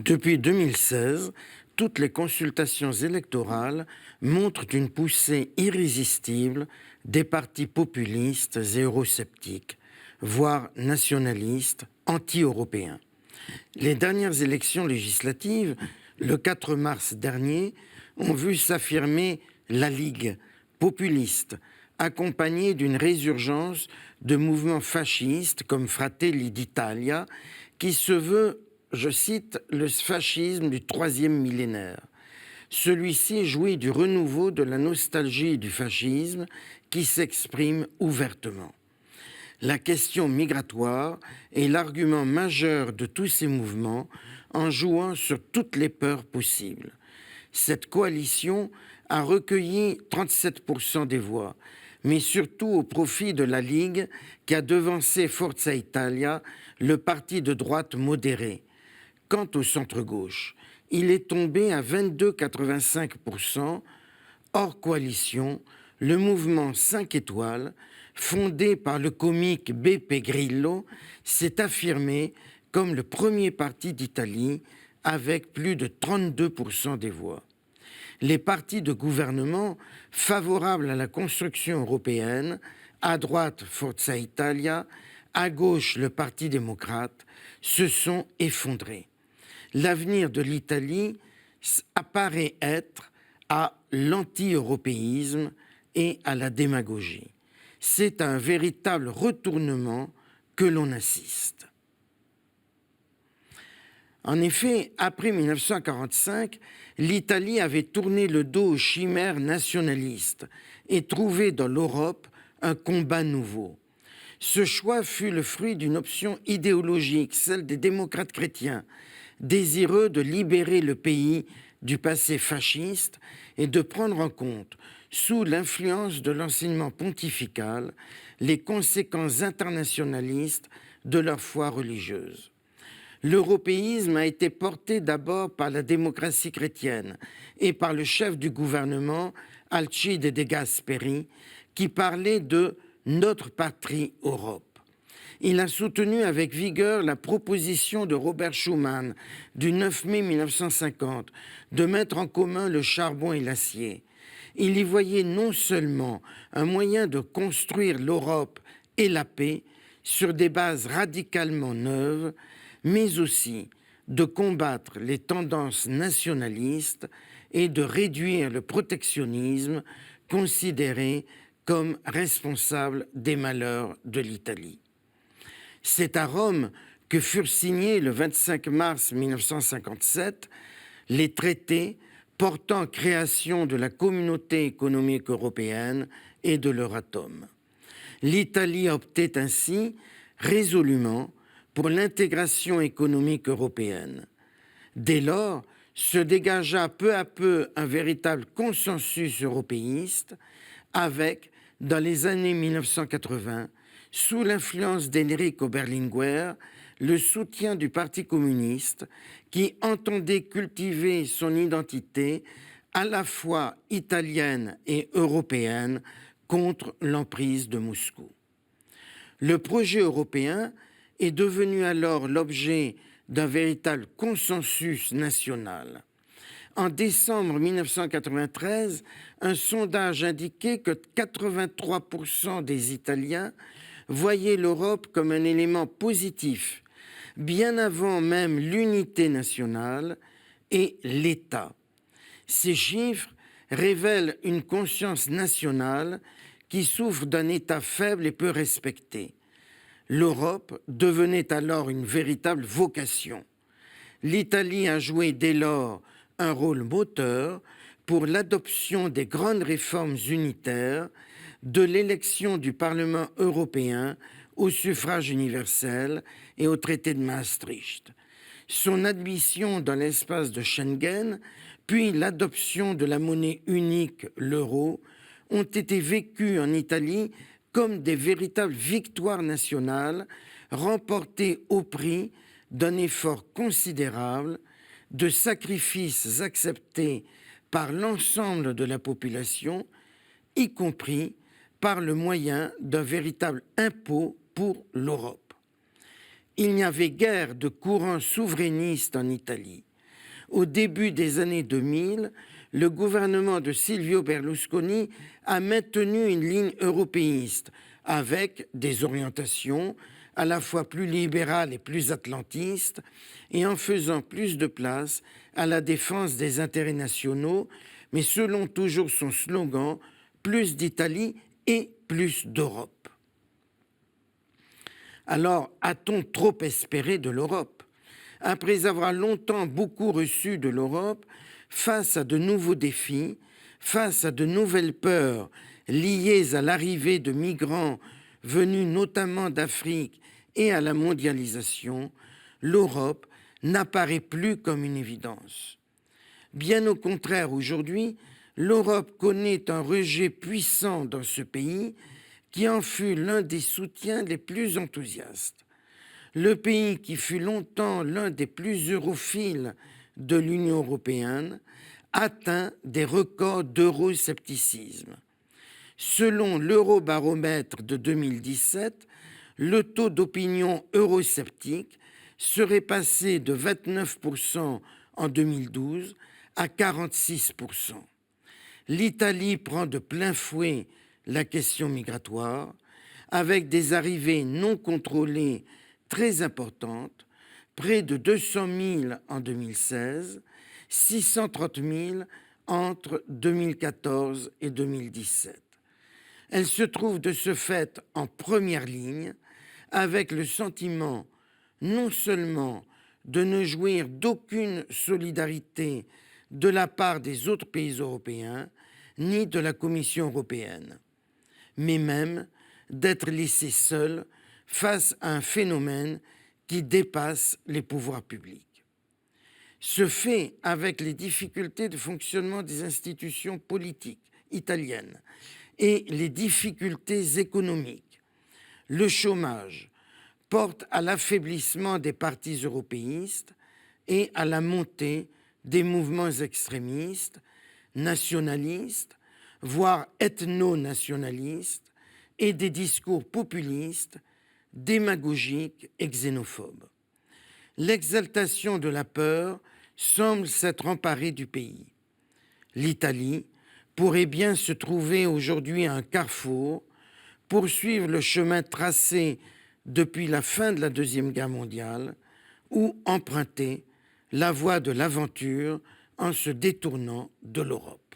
Depuis 2016, toutes les consultations électorales montrent une poussée irrésistible des partis populistes et eurosceptiques, voire nationalistes, anti-européens. Les dernières élections législatives, le 4 mars dernier, ont vu s'affirmer la Ligue populiste, accompagnée d'une résurgence de mouvements fascistes comme Fratelli d'Italia, qui se veut, je cite, le fascisme du troisième millénaire. Celui-ci jouit du renouveau de la nostalgie du fascisme qui s'exprime ouvertement. La question migratoire est l'argument majeur de tous ces mouvements en jouant sur toutes les peurs possibles. Cette coalition a recueilli 37% des voix, mais surtout au profit de la Ligue qui a devancé Forza Italia, le parti de droite modéré. Quant au centre-gauche, il est tombé à 22,85%. Hors coalition, le mouvement 5 étoiles, fondé par le comique Beppe Grillo, s'est affirmé comme le premier parti d'Italie avec plus de 32% des voix. Les partis de gouvernement favorables à la construction européenne, à droite Forza Italia, à gauche le Parti démocrate, se sont effondrés. L'avenir de l'Italie apparaît être à l'anti-européisme et à la démagogie. C'est un véritable retournement que l'on assiste. En effet, après 1945, l'Italie avait tourné le dos aux chimères nationalistes et trouvé dans l'Europe un combat nouveau. Ce choix fut le fruit d'une option idéologique, celle des démocrates chrétiens, désireux de libérer le pays du passé fasciste et de prendre en compte, sous l'influence de l'enseignement pontifical, les conséquences internationalistes de leur foi religieuse. L'européisme a été porté d'abord par la démocratie chrétienne et par le chef du gouvernement, Alcide De Gasperi, qui parlait de « notre patrie Europe ». Il a soutenu avec vigueur la proposition de Robert Schuman du 9 mai 1950 de mettre en commun le charbon et l'acier. Il y voyait non seulement un moyen de construire l'Europe et la paix sur des bases radicalement neuves, mais aussi de combattre les tendances nationalistes et de réduire le protectionnisme considéré comme responsable des malheurs de l'Italie. C'est à Rome que furent signés le 25 mars 1957 les traités portant création de la Communauté économique européenne et de l'Euratom. L'Italie optait ainsi résolument pour l'intégration économique européenne. Dès lors, se dégagea peu à peu un véritable consensus européiste avec, dans les années 1980, sous l'influence d'Enrico Berlinguer, le soutien du Parti communiste qui entendait cultiver son identité à la fois italienne et européenne contre l'emprise de Moscou. Le projet européen est devenu alors l'objet d'un véritable consensus national. En décembre 1993, un sondage indiquait que 83% des Italiens voyaient l'Europe comme un élément positif, bien avant même l'unité nationale et l'État. Ces chiffres révèlent une conscience nationale qui souffre d'un État faible et peu respecté. L'Europe devenait alors une véritable vocation. L'Italie a joué dès lors un rôle moteur pour l'adoption des grandes réformes unitaires, de l'élection du Parlement européen au suffrage universel et au traité de Maastricht. Son admission dans l'espace de Schengen, puis l'adoption de la monnaie unique, l'euro, ont été vécues en Italie comme des véritables victoires nationales remportées au prix d'un effort considérable, de sacrifices acceptés par l'ensemble de la population, y compris par le moyen d'un véritable impôt pour l'Europe. Il n'y avait guère de courant souverainiste en Italie. Au début des années 2000, le gouvernement de Silvio Berlusconi a maintenu une ligne européiste avec des orientations à la fois plus libérales et plus atlantistes et en faisant plus de place à la défense des intérêts nationaux, mais selon toujours son slogan « Plus d'Italie et plus d'Europe ». Alors, a-t-on trop espéré de l'Europe? Après avoir longtemps beaucoup reçu de l'Europe, face à de nouveaux défis, face à de nouvelles peurs liées à l'arrivée de migrants venus notamment d'Afrique et à la mondialisation, l'Europe n'apparaît plus comme une évidence. Bien au contraire, aujourd'hui, l'Europe connaît un rejet puissant dans ce pays qui en fut l'un des soutiens les plus enthousiastes. Le pays qui fut longtemps l'un des plus europhiles de l'Union européenne atteint des records d'euroscepticisme. Selon l'Eurobaromètre de 2017, le taux d'opinion eurosceptique serait passé de 29% en 2012 à 46%. L'Italie prend de plein fouet la question migratoire, avec des arrivées non contrôlées très importantes, près de 200 000 en 2016, 630 000 entre 2014 et 2017. Elle se trouve de ce fait en première ligne, avec le sentiment non seulement de ne jouir d'aucune solidarité de la part des autres pays européens, ni de la Commission européenne, mais même d'être laissé seul face à un phénomène qui dépasse les pouvoirs publics. Ce fait, avec les difficultés de fonctionnement des institutions politiques italiennes et les difficultés économiques, le chômage, porte à l'affaiblissement des partis européistes et à la montée des mouvements extrémistes, nationalistes, voire ethno-nationalistes, et des discours populistes, démagogiques et xénophobes. L'exaltation de la peur semble s'être emparée du pays. L'Italie pourrait bien se trouver aujourd'hui à un carrefour, poursuivre le chemin tracé depuis la fin de la Deuxième Guerre mondiale, ou emprunter la voie de l'aventure en se détournant de l'Europe.